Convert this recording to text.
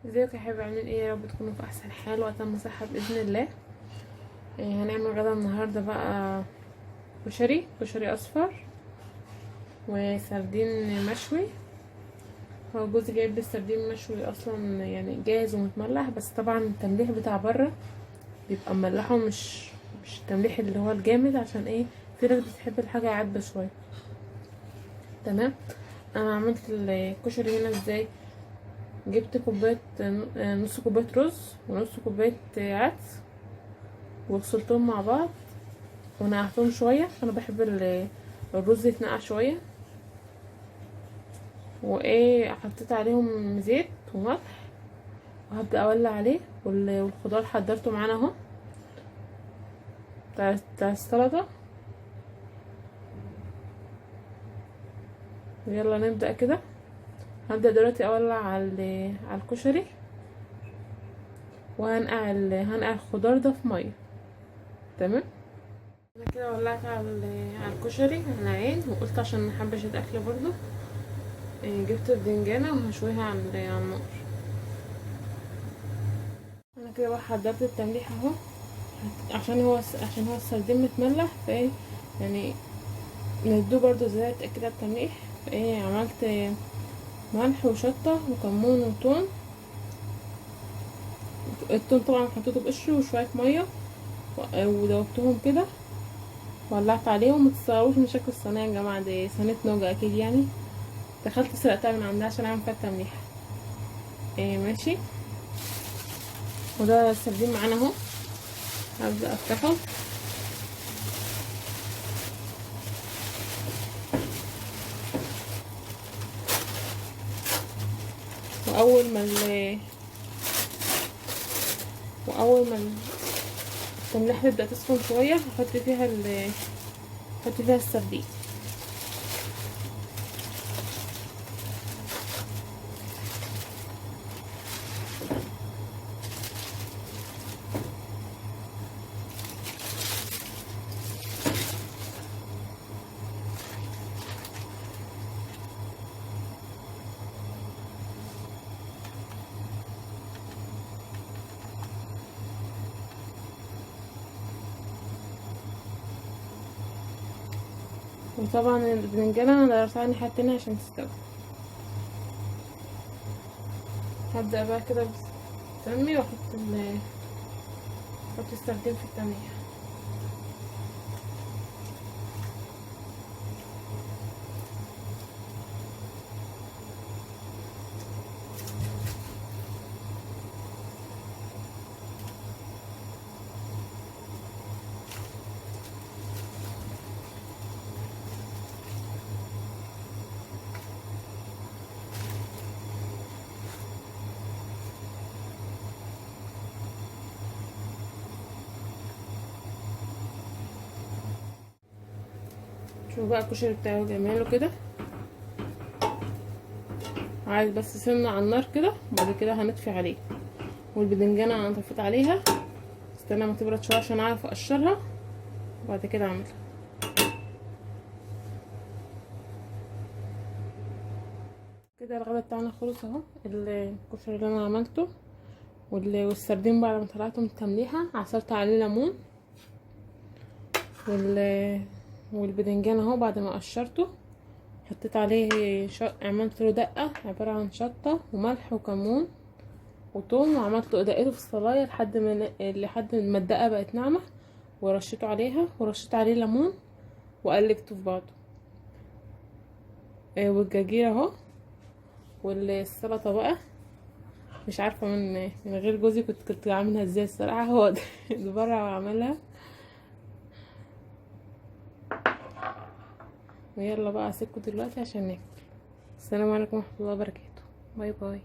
ازيكم يا حبايبي، عاملين ايه؟ يا رب تكونوا في احسن حال واتم صحه باذن الله. هنعمل غدا النهارده بقى كشري اصفر وسردين مشوي. هو جوزي جايب لي السردين مشوي اصلا يعني جاهز ومتملح، بس طبعا التمليح بتاع بره بيبقى مملحه، مش التمليح اللي هو الجامد. عشان ايه؟ في ناس بتحب الحاجه عادبه شويه. تمام. انا عملت الكشري هنا ازاي؟ جبت كوبايه، نص كوبايه رز ونص كوبايه عدس، وغسلتهم مع بعض ونقعتهم شويه. انا بحب الرز يتنقع شويه. وايه، حطيت عليهم زيت وملح وهبدا اولع عليه. والخضار حضرته معانا اهو، بتاع السلطه. ويلا نبدا كده. هبدا دلوقتي اولع على الكشري، هنقع الخضار ده في ميه. تمام. انا كده ولعت على الكشري على عين، وقلت عشان محبش الاكل برضو جبت البدنجانه وهشويها على النار. انا كده بقى حضرت التمليح اهو، عشان هو السردين متملح فايه يعني، ندوه برضو زي اتأكد على التمليح. فايه، عملت ملح وشطة وكمون وتوم. التوم طبعا حطيته بقشره وشوية مية ودوبتهم كده، ولعت عليهم. متستغربوش من شكل الصينية يا جماعة، دي صينية نوجة اكيد يعني. دخلت سرقتها من عندها عشان اعمل فيها التمليح. ماشي. وده السردين معانا اهو، هبدأ افتحه. واول ما التملحة تبدأ تسخن شوية هحط فيها السردين. وطبعا البدنجانة انا دورتها اني حاطينها عشان تستوي. هبدأ بقى كده بسمي احط السردين في التمية. شوفوا بقى الكشري بتاعه جماله كده. عايز بس سمنة على النار كده، وبعد كده هنطفي عليه. والبدنجانة انا طفيت عليها، استنى ما تبرد شويه عشان اعرف اقشرها وبعد كده اعملها. كده الغدا بتاعنا خلص اهو. الكشري اللي انا عملته والسردين بعد ما طلعته من التمليحه عصرت عليه ليمون. والبدنجان اهو بعد ما قشرته حطيت عليه عملت له دقه عباره عن شطه وملح وكمون وثوم، وعملت دقته في الصلايه لحد ما الدقه بقت ناعمه، ورشيته عليها ورشيت عليه ليمون وقلبته في بعضه. والجرجير اهو. والسلطه بقى مش عارفه من غير جوزي كنت عاملها ازاي الصراحه. هو ده بره وعملها. ويلا بقى اسيبكم دلوقتي عشان ناكل. السلام عليكم ورحمه الله وبركاته. باي باي.